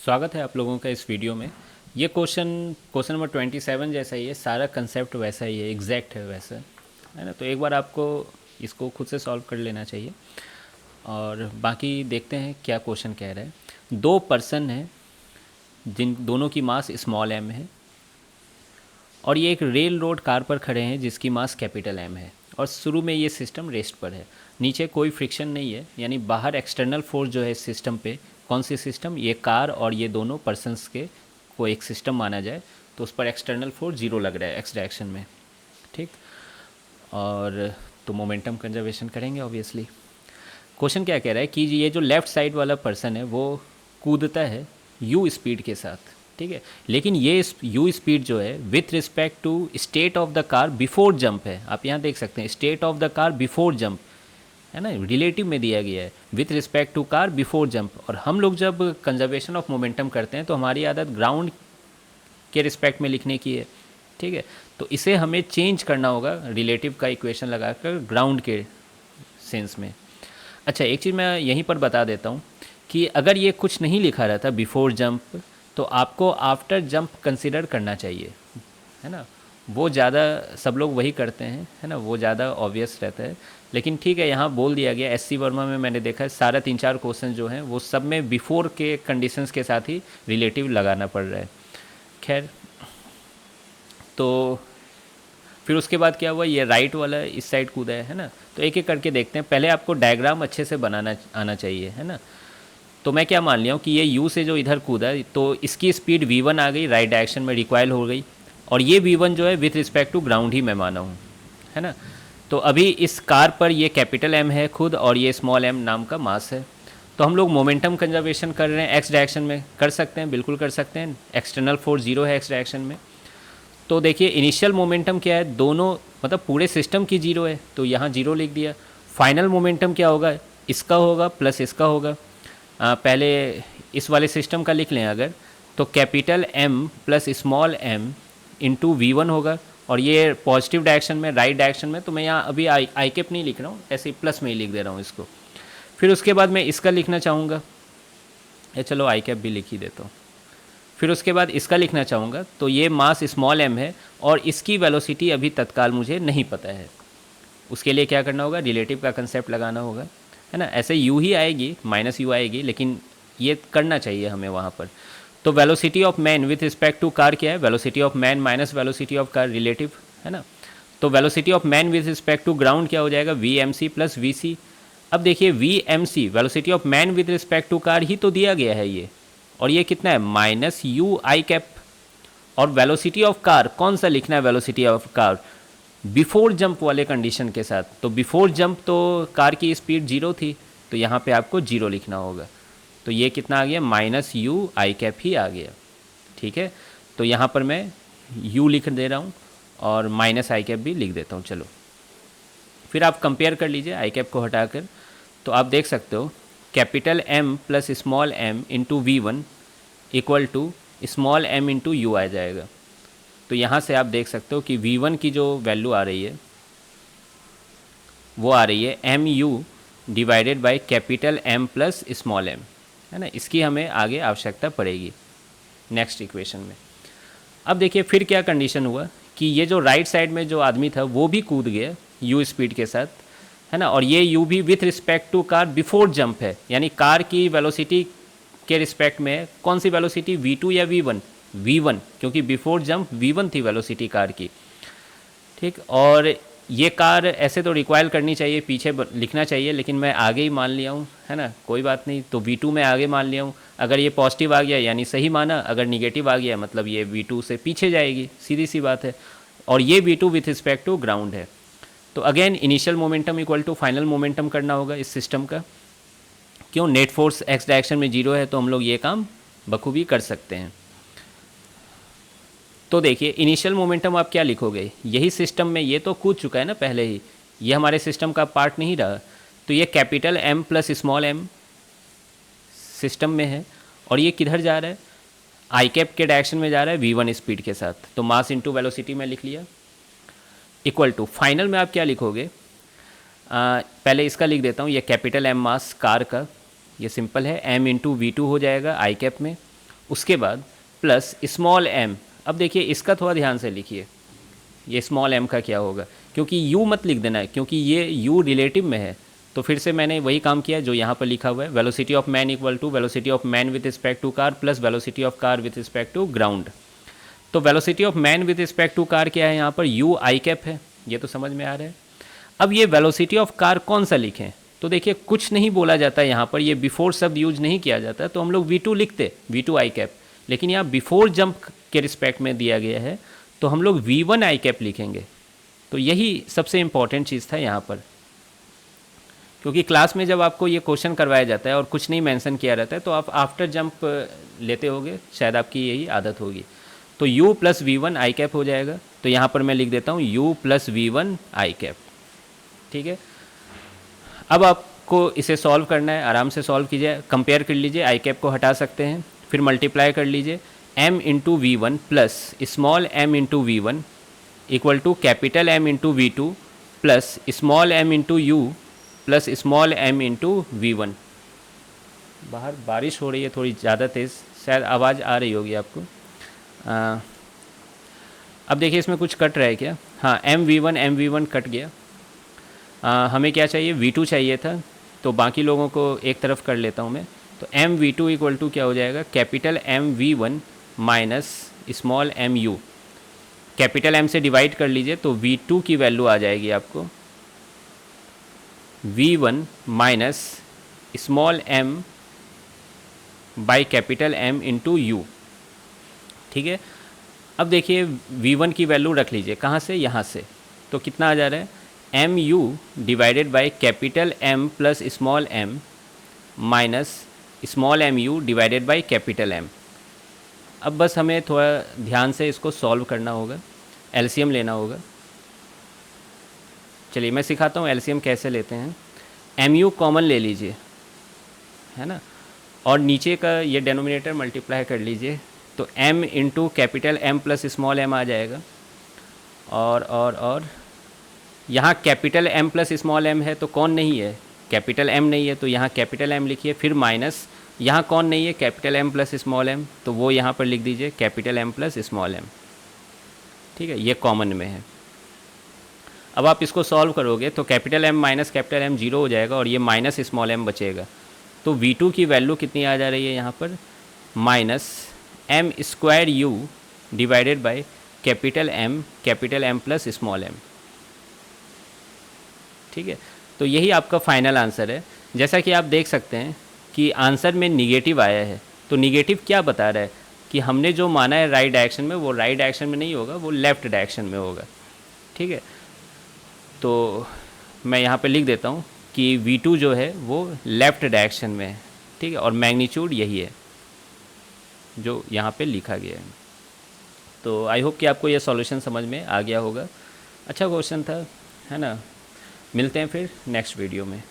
स्वागत है आप लोगों का इस वीडियो में। ये क्वेश्चन नंबर 27 जैसा ही है, सारा कंसेप्ट वैसा ही है, एग्जैक्ट है वैसा, है ना। तो एक बार आपको इसको खुद से सॉल्व कर लेना चाहिए और बाकी देखते हैं क्या क्वेश्चन कह रहा है। दो पर्सन हैं जिन दोनों की मास स्मॉल एम है और ये एक रेल रोड कार पर खड़े हैं जिसकी मास कैपिटल एम है और शुरू में ये सिस्टम रेस्ट पर है। नीचे कोई फ्रिक्शन नहीं है, यानी बाहर एक्सटर्नल फोर्स जो है सिस्टम पे, कौन सी सिस्टम, ये कार और ये दोनों पर्सनस के को एक सिस्टम माना जाए तो उस पर एक्सटर्नल फोर्स जीरो लग रहा है एक्स डायरेक्शन में, ठीक। और तो मोमेंटम कंजर्वेशन करेंगे ऑब्वियसली। क्वेश्चन क्या कह रहा है कि ये जो लेफ़्ट साइड वाला पर्सन है वो कूदता है यू स्पीड के साथ, ठीक है। लेकिन ये यू स्पीड जो है with respect to state of the car before jump है। आप यहाँ देख सकते हैं state of the car before jump, है ना, रिलेटिव में दिया गया है with respect to car before jump. और हम लोग जब कंजर्वेशन ऑफ मोमेंटम करते हैं तो हमारी आदत ग्राउंड के रिस्पेक्ट में लिखने की है, ठीक है। तो इसे हमें चेंज करना होगा रिलेटिव का इक्वेशन लगाकर ग्राउंड के सेंस में। अच्छा, एक चीज़ मैं यहीं पर बता देता हूँ कि अगर ये कुछ नहीं लिखा रहता बिफोर जंप तो आपको आफ्टर जंप कंसिडर करना चाहिए, है ना। वो ज़्यादा सब लोग वही करते हैं, है ना, वो ज़्यादा ऑब्वियस रहता है। लेकिन ठीक है, यहाँ बोल दिया गया। एससी वर्मा में मैंने देखा है सारा 3-4 क्वेश्चन जो हैं वो सब में बिफोर के कंडीशंस के साथ ही रिलेटिव लगाना पड़ रहा है। खैर, तो फिर उसके बाद क्या हुआ, ये राइट वाला इस साइड कूदा है ना। तो एक एक करके देखते हैं। पहले आपको डायग्राम अच्छे से बनाना आना चाहिए, है ना। तो मैं क्या मान लिया हूँ कि ये यू से जो इधर कूदा तो इसकी स्पीड v1 आ गई, राइट डायरेक्शन में रिक्वायल हो गई, और ये v1 जो है विथ रिस्पेक्ट टू ग्राउंड ही मैं माना हूँ, है ना। तो अभी इस कार पर ये कैपिटल एम है खुद और ये स्मॉल एम नाम का मास है। तो हम लोग मोमेंटम कंजर्वेशन कर रहे हैं एक्स डायरेक्शन में, कर सकते हैं, बिल्कुल कर सकते हैं। एक्सटर्नल फोर्स जीरो है एक्स डायरेक्शन में। तो देखिए इनिशियल मोमेंटम क्या है, दोनों मतलब पूरे सिस्टम की जीरो है तो यहाँ जीरो लिख दिया। फाइनल मोमेंटम क्या होगा, इसका होगा प्लस इसका होगा। पहले इस वाले सिस्टम का लिख लें अगर, तो capital M plus small M into v one होगा, और ये पॉजिटिव डायरेक्शन में, राइट डायरेक्शन में। तो मैं यहाँ अभी आई कैप नहीं लिख रहा हूँ, ऐसे ही प्लस में ही लिख दे रहा हूँ इसको। फिर उसके बाद मैं इसका लिखना चाहूँगा, या चलो आई कैप भी लिख ही देता हूँ। फिर उसके बाद इसका लिखना चाहूँगा, तो ये मास स्मॉल एम है और इसकी वेलोसिटी अभी तत्काल मुझे नहीं पता है। उसके लिए क्या करना होगा, रिलेटिव का कंसेप्ट लगाना होगा, है ना। ऐसे यू ही आएगी, माइनस यू आएगी, लेकिन ये करना चाहिए हमें वहाँ पर। तो velocity of man with respect to car क्या है, velocity of man minus velocity of car, relative, है ना। तो velocity of man with respect to ground क्या हो जाएगा, V M C plus V C. अब देखिए V M C velocity of man with respect to car ही तो दिया गया है ये, और ये कितना है, माइनस यू आई कैप। और वेलोसिटी ऑफ कार कौन सा लिखना है, velocity of car before jump वाले कंडीशन के साथ। तो बिफोर जंप तो कार की स्पीड जीरो थी, तो यहाँ पे आपको जीरो लिखना होगा। तो ये कितना आ गया, माइनस यू आई कैप ही आ गया, ठीक है। तो यहाँ पर मैं यू लिख दे रहा हूँ और माइनस आई कैप भी लिख देता हूँ। चलो फिर आप कंपेयर कर लीजिए आई कैप को हटाकर। तो आप देख सकते हो capital M plus small M into we one equal to small M into U आ जाएगा। तो यहाँ से आप देख सकते हो कि v1 की जो वैल्यू आ रही है वो आ रही है m u divided by capital M plus small m, है ना। इसकी हमें आगे आवश्यकता पड़ेगी नेक्स्ट इक्वेशन में। अब देखिए फिर क्या कंडीशन हुआ कि ये जो राइट साइड में जो आदमी था वो भी कूद गया यू स्पीड के साथ, है ना। और ये यू भी with respect to car before jump है, यानी कार की वेलोसिटी के रिस्पेक्ट में कौन सी वेलोसिटी, v2 या v1, v1, क्योंकि बिफोर जंप v1 थी वेलोसिटी कार की, ठीक। और ये कार ऐसे तो रिक्वायर करनी चाहिए, पीछे लिखना चाहिए, लेकिन मैं आगे ही मान लिया हूँ, है ना, कोई बात नहीं। तो v2 में आगे मान लिया हूँ। अगर ये पॉजिटिव आ गया यानी सही माना, अगर निगेटिव आ गया मतलब ये v2 से पीछे जाएगी, सीधी सी बात है। और ये v2 with respect to ground है। तो again initial momentum equal to final momentum करना होगा इस सिस्टम का। क्यों, नेट फोर्स एक्स डायरेक्शन में जीरो है तो हम लोग ये काम बखूबी कर सकते हैं। तो देखिए इनिशियल मोमेंटम आप क्या लिखोगे, यही सिस्टम में ये तो कूद चुका है ना पहले ही, ये हमारे सिस्टम का पार्ट नहीं रहा। तो ये capital M plus small m system में है और ये किधर जा रहा है, आई कैप के डायरेक्शन में जा रहा है v1 स्पीड के साथ। तो मास इंटू वेलोसिटी में लिख लिया इक्वल टू फाइनल में आप क्या लिखोगे, पहले इसका लिख देता हूँ, ये कैपिटल एम मास कार का, ये सिंपल है, एम इंटू वी टू हो जाएगा आई कैप में, उसके बाद प्लस स्मॉल m। अब देखिए इसका थोड़ा ध्यान से लिखिए, ये स्मॉल m का क्या होगा, क्योंकि u मत लिख देना है क्योंकि ये u रिलेटिव में है। तो फिर से मैंने वही काम किया जो यहाँ पर लिखा हुआ है, velocity of man equal to velocity of man with respect to car plus velocity of car with respect to ground. तो velocity of man with respect to car क्या है, यहाँ पर u आई कैप है, ये तो समझ में आ रहा है। अब ये वेलोसिटी ऑफ कार कौन सा लिखें, तो देखिए कुछ नहीं बोला जाता है यहाँ पर, ये बिफोर शब्द यूज नहीं किया जाता, तो हम लोग v2 लिखते, v2 आई कैप। लेकिन यहाँ बिफोर जंप के रिस्पेक्ट में दिया गया है तो हम लोग v1 आई कैप लिखेंगे। तो यही सबसे इम्पॉर्टेंट चीज़ था यहाँ पर, क्योंकि क्लास में जब आपको ये क्वेश्चन करवाया जाता है और कुछ नहीं मेंशन किया रहता है तो आप आफ्टर जंप लेते होगे, शायद आपकी यही आदत होगी। तो u plus v one i cap हो जाएगा, तो यहाँ पर मैं लिख देता हूँ u plus v one i cap. ठीक है, अब आपको इसे सॉल्व करना है, आराम से सॉल्व कीजिए, कंपेयर कर लीजिए, आई कैप को हटा सकते हैं, फिर मल्टीप्लाई कर लीजिए m into we one plus small m into we one equal to capital M into v two plus small m into u plus small m into we one. बाहर बारिश हो रही है थोड़ी ज़्यादा तेज़, शायद आवाज़ आ रही होगी आपको। अब देखिए इसमें कुछ कट रहा है क्या, हाँ एम वी वन कट गया। हमें क्या चाहिए, V2 चाहिए था, तो बाकी लोगों को एक तरफ कर लेता हूँ मैं। तो m v two equal to क्या हो जाएगा, capital M v one minus small m u। Capital M से डिवाइड कर लीजिए तो V2 की वैल्यू आ जाएगी आपको V1 minus small m by capital M into you. ठीक है, अब देखिए V1 की वैल्यू रख लीजिए, कहाँ से, यहाँ से, तो कितना आ जा रहा है, m u divided by capital M plus small m minus small m u divided by capital M। अब बस हमें थोड़ा ध्यान से इसको सॉल्व करना होगा, एलसीएम लेना होगा। चलिए मैं सिखाता हूँ एलसीएम कैसे लेते हैं। एम यू कॉमन ले लीजिए, है ना, और नीचे का ये डेनोमिनेटर मल्टीप्लाई कर लीजिए, तो m into capital M plus small m आ जाएगा। और यहाँ capital M plus small m है तो कौन नहीं है, कैपिटल M नहीं है, तो यहाँ कैपिटल M लिखिए, फिर माइनस यहाँ कौन नहीं है, capital M plus small m, तो वो यहाँ पर लिख दीजिए capital M plus small m। ठीक है, ये कॉमन में है। अब आप इसको सॉल्व करोगे तो capital M minus capital M zero हो जाएगा और ये माइनस स्मॉल m बचेगा। तो V2 की वैल्यू कितनी आ जा रही है यहाँ पर, minus m square u divided by capital M plus small m। ठीक है, तो यही आपका फाइनल आंसर है। जैसा कि आप देख सकते हैं कि आंसर में निगेटिव आया है, तो निगेटिव क्या बता रहा है कि हमने जो माना है राइट डायरेक्शन में, वो राइट डायरेक्शन में नहीं होगा, वो लेफ़्ट डायरेक्शन में होगा। ठीक है, तो मैं यहाँ पे लिख देता हूँ कि V2 जो है वो लेफ़्ट डायरेक्शन में है। ठीक है, और मैग्नीट्यूड यही है जो यहाँ पे लिखा गया है। तो आई होप कि आपको ये सॉल्यूशन समझ में आ गया होगा। अच्छा क्वेश्चन था, है ना। मिलते हैं फिर नेक्स्ट वीडियो में।